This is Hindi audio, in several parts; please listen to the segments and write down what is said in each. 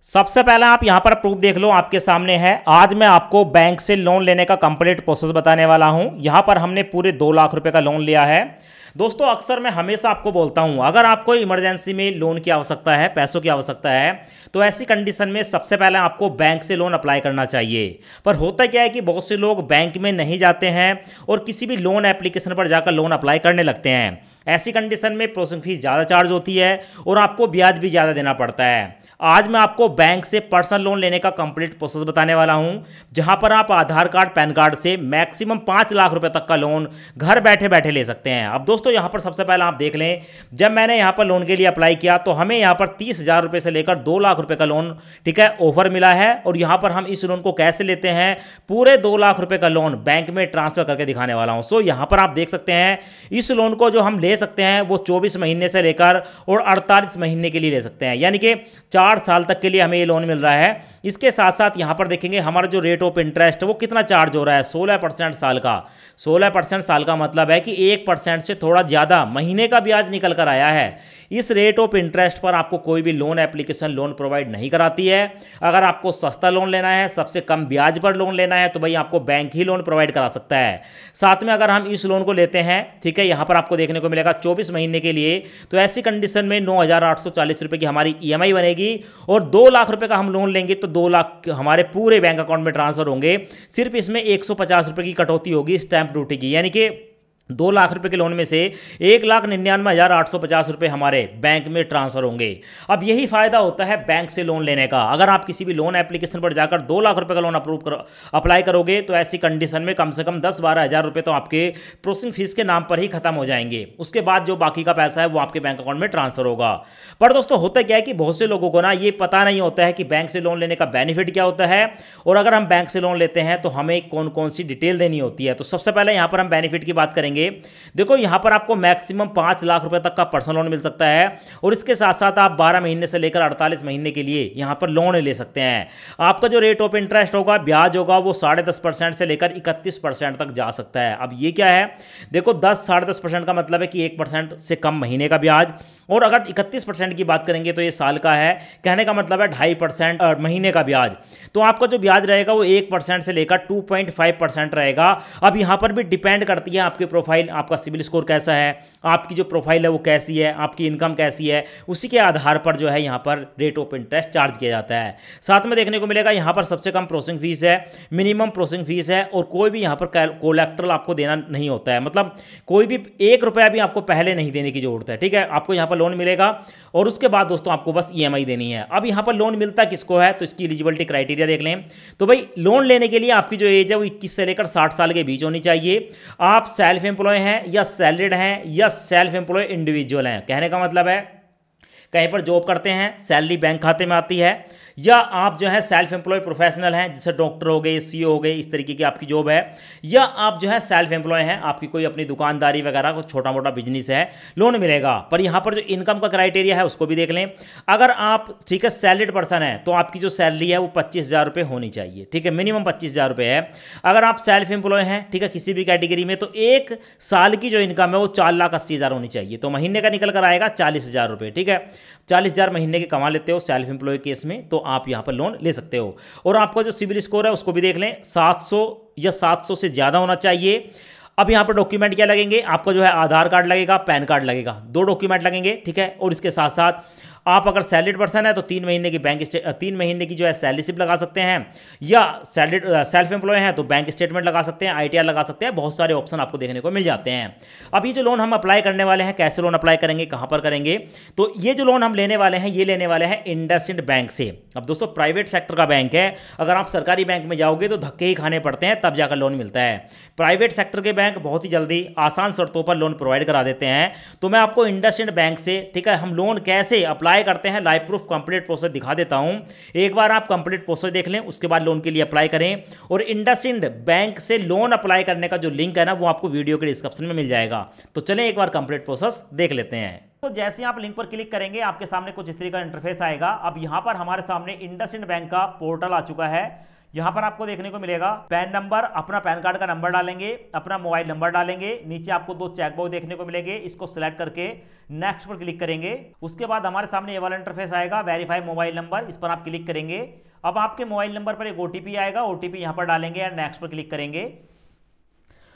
सबसे पहले आप यहां पर प्रूफ देख लो, आपके सामने है। आज मैं आपको बैंक से लोन लेने का कंप्लीट प्रोसेस बताने वाला हूं। यहां पर हमने पूरे 2 लाख रुपए का लोन लिया है। दोस्तों, अक्सर मैं हमेशा आपको बोलता हूं, अगर आपको इमरजेंसी में लोन की आवश्यकता है, पैसों की आवश्यकता है, तो ऐसी कंडीशन में सबसे पहले आपको बैंक से लोन अप्लाई करना चाहिए। पर होता क्या है कि बहुत से लोग बैंक में नहीं जाते हैं और किसी भी लोन एप्लीकेशन पर जाकर लोन अप्लाई करने लगते हैं। ऐसी कंडीशन में प्रोसेसिंग फीस ज़्यादा चार्ज होती है और आपको ब्याज भी ज़्यादा देना पड़ता है। आज मैं आपको बैंक से पर्सनल लोन लेने का कंप्लीट प्रोसेस बताने वाला हूं, जहां पर आप आधार कार्ड, पैन कार्ड से मैक्सिमम 5 लाख रुपए तक का लोन घर बैठे बैठे ले सकते हैं। अब दोस्तों, यहां पर सबसे पहले आप देख लें, जब मैंने यहां पर लोन के लिए अप्लाई किया तो हमें यहां पर 30,000 रुपए से लेकर 2 लाख रुपए का लोन, ठीक है, ऑफर मिला है। और यहां पर हम इस लोन को कैसे लेते हैं, पूरे 2 लाख रुपए का लोन बैंक में ट्रांसफर करके दिखाने वाला हूं। सो यहां पर आप देख सकते हैं, इस लोन को जो हम ले सकते हैं वो 24 महीने से लेकर और 48 महीने के लिए ले सकते हैं, यानी कि 4 साल तक के लिए हमें ये लोन मिल रहा है। इसके साथ साथ यहां पर देखेंगे हमारा जो रेट ऑफ इंटरेस्ट है वो कितना चार्ज हो रहा है, 16% साल का। 16% साल का मतलब है कि 1% से थोड़ा ज्यादा महीने का ब्याज निकल कर आया है। इस रेट ऑफ इंटरेस्ट पर आपको कोई भी लोन एप्लीकेशन लोन प्रोवाइड नहीं कराती है। अगर आपको सस्ता लोन लेना है, सबसे कम ब्याज पर लोन लेना है, तो भाई आपको बैंक ही लोन प्रोवाइड करा सकता है। साथ में अगर हम इस लोन को लेते हैं, ठीक है, यहां पर आपको देखने को मिलेगा 24 महीने के लिए, तो ऐसी कंडीशन में 9,840 रुपए की हमारी ईएमआई बनेगी और 2 लाख रुपए का हम लोन लेंगे तो 2 लाख हमारे पूरे बैंक अकाउंट में ट्रांसफर होंगे। सिर्फ इसमें 150 रुपए की कटौती होगी स्टैंप ड्यूटी की, यानी कि 2 लाख रुपए के लोन में से 1,99,850 रुपए हमारे बैंक में ट्रांसफर होंगे। अब यही फायदा होता है बैंक से लोन लेने का। अगर आप किसी भी लोन एप्लीकेशन पर जाकर 2 लाख रुपए का लोन अप्लाई करोगे तो ऐसी कंडीशन में कम से कम 10-12 हज़ार रुपए तो आपके प्रोसेसिंग फीस के नाम पर ही खत्म हो जाएंगे। उसके बाद जो बाकी का पैसा है वो आपके बैंक अकाउंट में ट्रांसफर होगा। पर दोस्तों, होता क्या है कि बहुत से लोगों को ना ये पता नहीं होता है कि बैंक से लोन लेने का बेनिफिट क्या होता है और अगर हम बैंक से लोन लेते हैं तो हमें कौन कौन सी डिटेल देनी होती है। तो सबसे पहले यहां पर हम बेनिफिट की बात करेंगे। देखो, यहां पर आपको मैक्सिमम 5 लाख रुपए तक का पर्सनल लोन मिल सकता है और इसके साथ साथ आप 12 महीने से लेकर 48 महीने के लिए यहां पर लोन ले सकते हैं। आपका जो रेट ऑफ इंटरेस्ट होगा, ब्याज होगा, वो 10.5% से लेकर 31% तक जा सकता है। अब ये क्या है, देखो, 10-10.5% का मतलब है कि 1% से कम महीने का ब्याज, और अगर 31% की बात करेंगे तो ये साल का है। कहने का मतलब है 2.5% महीने का ब्याज। तो आपका जो ब्याज रहेगा वो 1% से लेकर 2.5% रहेगा। अब यहां पर भी डिपेंड करती है आपकी प्रोफाइल, आपका सिविल स्कोर कैसा है, आपकी जो प्रोफाइल है वो कैसी है, आपकी इनकम कैसी है, उसी के आधार पर जो है यहाँ पर रेट ऑफ इंटरेस्ट चार्ज किया जाता है। साथ में देखने को मिलेगा यहाँ पर सबसे कम प्रोसेसिंग फीस है, मिनिमम प्रोसेसिंग फीस है, और कोई भी यहाँ पर कोलैटरल आपको देना नहीं होता है। मतलब कोई भी 1 रुपया भी आपको पहले नहीं देने की जरूरत है, ठीक है। आपको यहाँ पर लोन मिलेगा और उसके बाद दोस्तों आपको बस ईएमआई देनी है। अब यहाँ पर लोन मिलता किसको है, तो इसकी एलिजिबिलिटी क्राइटेरिया देख लें। तो भाई, लोन लेने के लिए आपकी जो एज है वो 21 से लेकर 60 साल के बीच होनी चाहिए। आप सेल्फ एम्प्लॉय हैं या सैलरीड हैं या सेल्फ एम्प्लॉय इंडिविजुअल हैं। कहने का मतलब है कहीं पर जॉब करते हैं, सैलरी बैंक खाते में आती है, या आप जो है सेल्फ एम्प्लॉय प्रोफेशनल हैं, जैसे डॉक्टर हो गए, सीईओ हो गए, इस तरीके की आपकी जॉब है, या आप जो है सेल्फ एम्प्लॉय हैं, आपकी कोई अपनी दुकानदारी वगैरह को छोटा मोटा बिजनेस है, लोन मिलेगा। पर यहाँ पर जो इनकम का क्राइटेरिया है उसको भी देख लें। अगर आप, ठीक है, सैलरीड पर्सन है तो आपकी जो सैलरी है वो 25,000 रुपये होनी चाहिए, ठीक है, मिनिमम 25,000 रुपये है। अगर आप सेल्फ एम्प्लॉय हैं, ठीक है, किसी भी कैटेगरी में, तो 1 साल की जो इनकम है वो 4,80,000 होनी चाहिए। तो महीने का निकल कर आएगा 40,000 रुपये, ठीक है। 40,000 महीने के कमा लेते हो सेल्फ एम्प्लॉय केस में, तो आप यहां पर लोन ले सकते हो। और आपका जो सिविल स्कोर है उसको भी देख लें, 700 या 700 से ज्यादा होना चाहिए। अब यहां पर डॉक्यूमेंट क्या लगेंगे, आपका जो है आधार कार्ड लगेगा, पैन कार्ड लगेगा, 2 डॉक्यूमेंट लगेंगे, ठीक है। और इसके साथ साथ आप अगर सैलरीड पर्सन है तो 3 महीने की 3 महीने की जो है सैलरी स्लिप लगा सकते हैं, या सेल्फ एम्प्लॉय हैं तो बैंक स्टेटमेंट लगा सकते हैं, आईटीआर लगा सकते हैं। बहुत सारे ऑप्शन आपको देखने को मिल जाते हैं। अब ये जो लोन हम अप्लाई करने वाले हैं, कैसे लोन अप्लाई करेंगे, कहां पर करेंगे, तो ये जो लोन हम लेने वाले हैं ये लेने वाले हैं इंडसइंड बैंक से। अब दोस्तों, प्राइवेट सेक्टर का बैंक है, अगर आप सरकारी बैंक में जाओगे तो धक्के ही खाने पड़ते हैं, तब जाकर लोन मिलता है। प्राइवेट सेक्टर के बैंक बहुत ही जल्दी आसान शर्तों पर लोन प्रोवाइड करा देते हैं। तो मैं आपको इंडसइंड बैंक से, ठीक है, हम लोन कैसे अप्लाई करते हैं, लाइव प्रूफ कंप्लीट प्रोसेस दिखा देता हूं। एक बार आप कंप्लीट प्रोसेस देख लें, उसके बाद लोन के लिए अप्लाई करें। और इंडसइंड बैंक से लोन अप्लाई करने का जो लिंक है ना, वो आपको वीडियो के डिस्क्रिप्शन में मिल जाएगा। तो चलें एक बार कंप्लीट प्रोसेस देख लेते हैं। तो जैसे आप लिंक पर क्लिक करेंगे आपके सामने कुछ इस तरह का इंटरफेस आएगा। अब यहां पर हमारे सामने इंडसइंड बैंक का पोर्टल आ चुका है। यहाँ पर आपको देखने को मिलेगा पैन नंबर, अपना पैन कार्ड का नंबर डालेंगे, अपना मोबाइल नंबर डालेंगे, नीचे आपको 2 चेकबॉक्स देखने को मिलेंगे, इसको सिलेक्ट करके नेक्स्ट पर क्लिक करेंगे। उसके बाद हमारे सामने ये वाला इंटरफेस आएगा, वेरीफाई मोबाइल नंबर, इस पर आप क्लिक करेंगे। अब आपके मोबाइल नंबर पर एक ओटीपी आएगा, ओटीपी यहाँ पर डालेंगे और नेक्स्ट पर क्लिक करेंगे।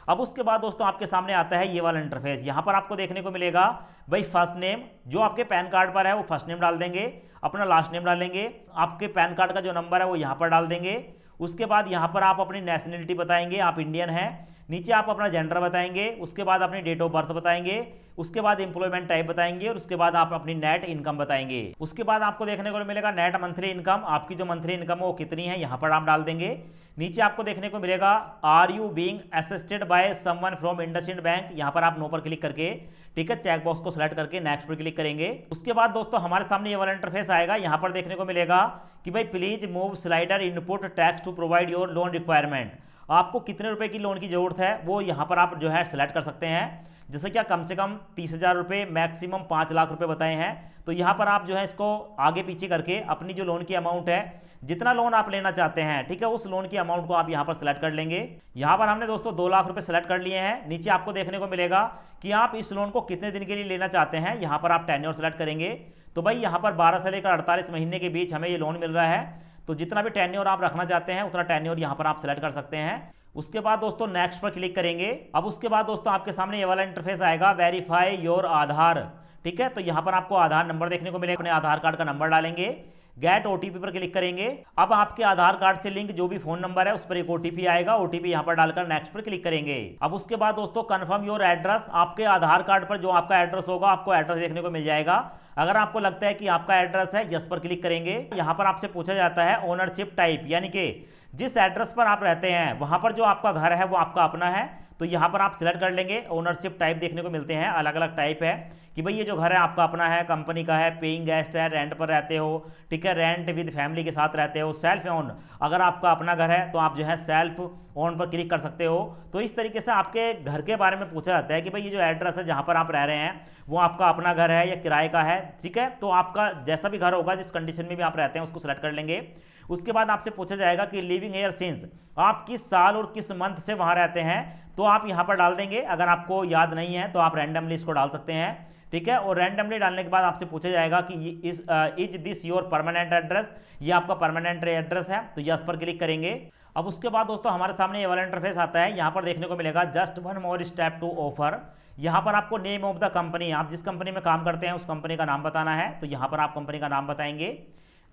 अब उसके बाद दोस्तों आपके सामने आता है ये वाला इंटरफेस। यहाँ पर आपको देखने को मिलेगा भाई फर्स्ट नेम, जो आपके पैन कार्ड पर है वो फर्स्ट नेम डाल देंगे, अपना लास्ट नेम डालेंगे, आपके पैन कार्ड का जो नंबर है वो यहाँ पर डाल देंगे। उसके बाद यहाँ पर आप अपनी नेशनलिटी बताएंगे, आप इंडियन हैं। नीचे आप अपना जेंडर बताएंगे, उसके बाद अपनी डेट ऑफ बर्थ बताएंगे, उसके बाद एम्प्लॉयमेंट टाइप बताएंगे और उसके बाद आप अपनी नेट इनकम बताएंगे। उसके बाद आपको देखने को मिलेगा नेट मंथली इनकम, आपकी जो मंथली इनकम है वो कितनी है यहाँ पर आप डाल देंगे। नीचे आपको देखने को मिलेगा are you being assisted by someone from IndusInd bank, यहाँ पर आप नो पर क्लिक करके ठीक है चेक बॉक्स को सिलेक्ट करके नेक्स्ट पर क्लिक करेंगे। उसके बाद दोस्तों हमारे सामने ये वाला इंटरफेस आएगा, यहाँ पर देखने को मिलेगा कि भाई please move slider input text to provide your loan requirement. आपको कितने रुपए की लोन की जरूरत है वो यहाँ पर आप जो है सिलेक्ट कर सकते हैं। जैसे कि कम से कम 30,000 रुपये, मैक्सिमम 5 लाख रुपए बताए हैं, तो यहाँ पर आप जो है इसको आगे पीछे करके अपनी जो लोन की अमाउंट है, जितना लोन आप लेना चाहते हैं ठीक है उस लोन की अमाउंट को आप यहाँ पर सिलेक्ट कर लेंगे। यहाँ पर हमने दोस्तों 2 लाख रुपए सिलेक्ट कर लिए हैं। नीचे आपको देखने को मिलेगा कि आप इस लोन को कितने दिन के लिए लेना चाहते हैं, यहाँ पर आप टेन्योर सेलेक्ट करेंगे। तो भाई यहाँ पर 12 से लेकर 48 महीने के बीच हमें ये लोन मिल रहा है, तो जितना भी टेन्योर आप रखना चाहते हैं उतना टेन्योर यहाँ पर आप सिलेक्ट कर सकते हैं। उसके बाद दोस्तों नेक्स्ट पर क्लिक करेंगे। अब उसके बाद दोस्तों आपके सामने ये वाला इंटरफेस आएगा, वेरीफाई योर आधार, ठीक है। तो यहाँ पर आपको आधार नंबर देखने को मिलेगा, अपने आधार कार्ड का नंबर डालेंगे, गेट ओटीपी पर क्लिक करेंगे। अब आपके आधार कार्ड से लिंक जो भी फोन नंबर है उस पर एक ओटीपी आएगा, ओटीपी यहाँ पर डालकर नेक्स्ट पर क्लिक करेंगे। अब उसके बाद दोस्तों कंफर्म योर एड्रेस, आपके आधार कार्ड पर जो आपका एड्रेस होगा आपको एड्रेस देखने को मिल जाएगा। अगर आपको लगता है कि आपका एड्रेस है, यस पर क्लिक करेंगे। यहाँ पर आपसे पूछा जाता है ओनरशिप टाइप, यानी कि जिस एड्रेस पर आप रहते हैं वहां पर जो आपका घर है वो आपका अपना है, तो यहाँ पर आप सिलेक्ट कर लेंगे। ओनरशिप टाइप देखने को मिलते हैं, अलग अलग टाइप है कि भाई ये जो घर है आपका अपना है, कंपनी का है, पेइंग गेस्ट है, रेंट पर रहते हो, ठीक है, रेंट विद फैमिली के साथ रहते हो, सेल्फ ओन, अगर आपका अपना घर है तो आप जो है सेल्फ ओन पर क्लिक कर सकते हो। तो इस तरीके से आपके घर के बारे में पूछा जाता है कि भाई ये जो एड्रेस है जहाँ पर आप रह रहे हैं वो आपका अपना घर है या किराए का है, ठीक है। तो आपका जैसा भी घर होगा, जिस कंडीशन में भी आप रहते हैं उसको सिलेक्ट कर लेंगे। उसके बाद आपसे पूछा जाएगा कि लिविंग ईयर सिंस, आप किस साल और किस मंथ से वहां रहते हैं, तो आप यहां पर डाल देंगे। अगर आपको याद नहीं है तो आप रैंडमली इसको डाल सकते हैं, ठीक है। और रैंडमली डालने के बाद आपसे पूछा जाएगा कि is this your permanent address, ये आपका परमानेंट एड्रेस है, तो यस पर क्लिक करेंगे। अब उसके बाद दोस्तों हमारे सामने ये वाला इंटरफेस आता है, यहाँ पर देखने को मिलेगा just one more step to offer. यहाँ पर आपको नेम ऑफ द कंपनी, आप जिस कंपनी में काम करते हैं उस कंपनी का नाम बताना है, तो यहाँ पर आप कंपनी का नाम बताएंगे।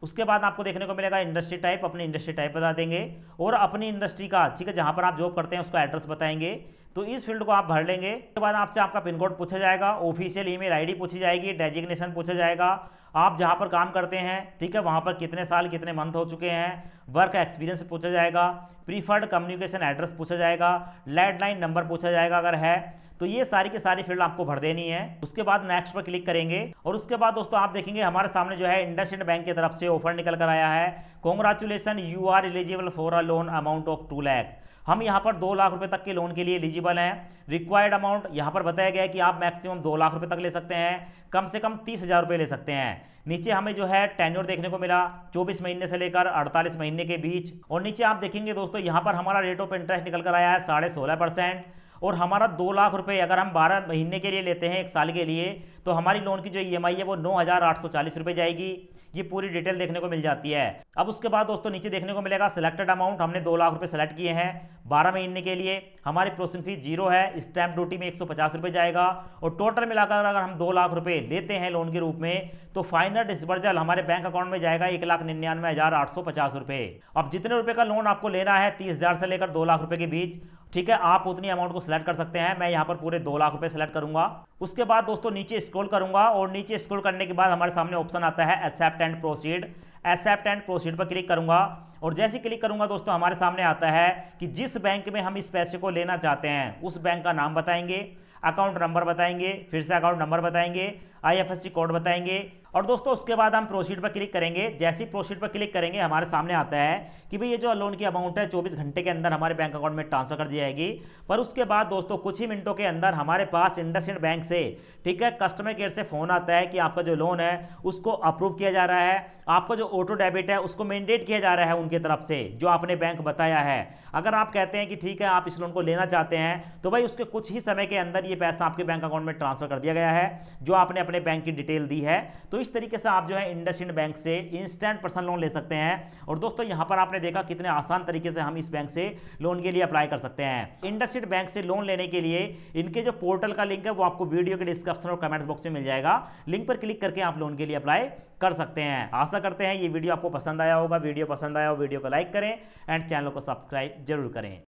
उसके बाद आपको देखने को मिलेगा इंडस्ट्री टाइप, अपनी इंडस्ट्री टाइप बता देंगे और अपनी इंडस्ट्री का, ठीक है, जहां पर आप जॉब करते हैं उसका एड्रेस बताएंगे। तो इस फील्ड को आप भर लेंगे। उसके बाद आपसे आपका पिन कोड पूछा जाएगा, ऑफिशियल ईमेल आईडी पूछी जाएगी, डेजिग्नेशन पूछा जाएगा, आप जहां पर काम करते हैं, ठीक है, वहां पर कितने साल कितने मंथ हो चुके हैं, वर्क एक्सपीरियंस पूछा जाएगा, प्रीफर्ड कम्युनिकेशन एड्रेस पूछा जाएगा, लैंडलाइन नंबर पूछा जाएगा अगर है, तो ये सारी की सारी फील्ड आपको भर देनी है। उसके बाद नेक्स्ट पर क्लिक करेंगे और उसके बाद दोस्तों आप देखेंगे हमारे सामने जो है इंडसइंड बैंक की तरफ से ऑफर निकल कर आया है, congratulation you are eligible for a loan amount of 2 lakh. हम यहाँ पर 2 लाख रुपए तक के लोन के लिए एलिजिबल हैं। रिक्वायर्ड अमाउंट यहाँ पर बताया गया है कि आप मैक्सिमम 2 लाख रुपए तक ले सकते हैं, कम से कम 30,000 रुपये ले सकते हैं। नीचे हमें जो है टेन्योर देखने को मिला 24 महीने से लेकर 48 महीने के बीच। और नीचे आप देखेंगे दोस्तों यहाँ पर हमारा रेट ऑफ इंटरेस्ट निकल कर आया है 16.5%। और हमारा 2 लाख रुपए अगर हम 12 महीने के लिए लेते हैं, 1 साल के लिए, तो हमारी लोन की जो ईएमआई है वो 9,840 रुपये जाएगी। ये पूरी डिटेल देखने को मिल जाती है। अब उसके बाद दोस्तों नीचे देखने को मिलेगा सिलेक्टेड अमाउंट, हमने 2 लाख रुपए सेलेक्ट किए हैं 12 महीने के लिए, हमारी प्रोसेसिंग फीस 0 है, स्टैंप ड्यूटी में 150 रुपये जाएगा। और टोटल मिलाकर अगर हम 2 लाख रुपए लेते हैं लोन के रूप में, तो फाइनल डिस्बर्सल हमारे बैंक अकाउंट में जाएगा 1,99,850 रुपये। अब जितने रुपए का लोन आपको लेना है 30,000 से लेकर 2 लाख रुपए के बीच, ठीक है, आप उतनी अमाउंट को सिलेक्ट कर सकते हैं। मैं यहाँ पर पूरे 2 लाख रुपए सेलेक्ट करूंगा। उसके बाद दोस्तों नीचे स्क्रॉल करूंगा और नीचे स्क्रॉल करने के बाद हमारे सामने ऑप्शन आता है accept and proceed. Accept and proceed पर क्लिक करूंगा और जैसे क्लिक करूंगा दोस्तों हमारे सामने आता है कि जिस बैंक में हम इस पैसे को लेना चाहते हैं उस बैंक का नाम बताएंगे, अकाउंट नंबर बताएंगे, फिर से अकाउंट नंबर बताएंगे, आईएफएससी कोड बताएंगे। और दोस्तों उसके बाद हम प्रोसीड पर क्लिक करेंगे। जैसे ही प्रोसीड पर क्लिक करेंगे हमारे सामने आता है कि भाई ये जो लोन की अमाउंट है 24 घंटे के अंदर हमारे बैंक अकाउंट में ट्रांसफर कर दी जाएगी। पर उसके बाद दोस्तों कुछ ही मिनटों के अंदर हमारे पास इंडसइंड बैंक से, ठीक है, कस्टमर केयर से फोन आता है कि आपका जो लोन है उसको अप्रूव किया जा रहा है, आपका जो ऑटो डेबिट है उसको मैंडेट किया जा रहा है उनकी तरफ से, जो आपने बैंक बताया है। अगर आप कहते हैं कि ठीक है आप इस लोन को लेना चाहते हैं तो भाई उसके कुछ ही समय के अंदर ये पैसा आपके बैंक अकाउंट में ट्रांसफर कर दिया गया है, जो आपने अपने बैंक की डिटेल दी है। तो इस तरीके से आप जो है इंडसइंड बैंक से इंस्टेंट पर्सनल लोन ले सकते हैं। और दोस्तों यहां पर आपने देखा कितने आसान तरीके से हम इस बैंक से लोन के लिए अप्लाई कर सकते हैं। इंडसइंड बैंक से लोन लेने के लिए इनके जो पोर्टल का लिंक है वो आपको वीडियो के डिस्क्रिप्शन और कमेंट्स बॉक्स में मिल जाएगा। लिंक पर क्लिक करके आप लोन के लिए अप्लाई कर सकते हैं। आशा करते हैं ये वीडियो आपको पसंद आया होगा। वीडियो पसंद आया हो वीडियो को लाइक करें एंड चैनल को सब्सक्राइब जरूर करें।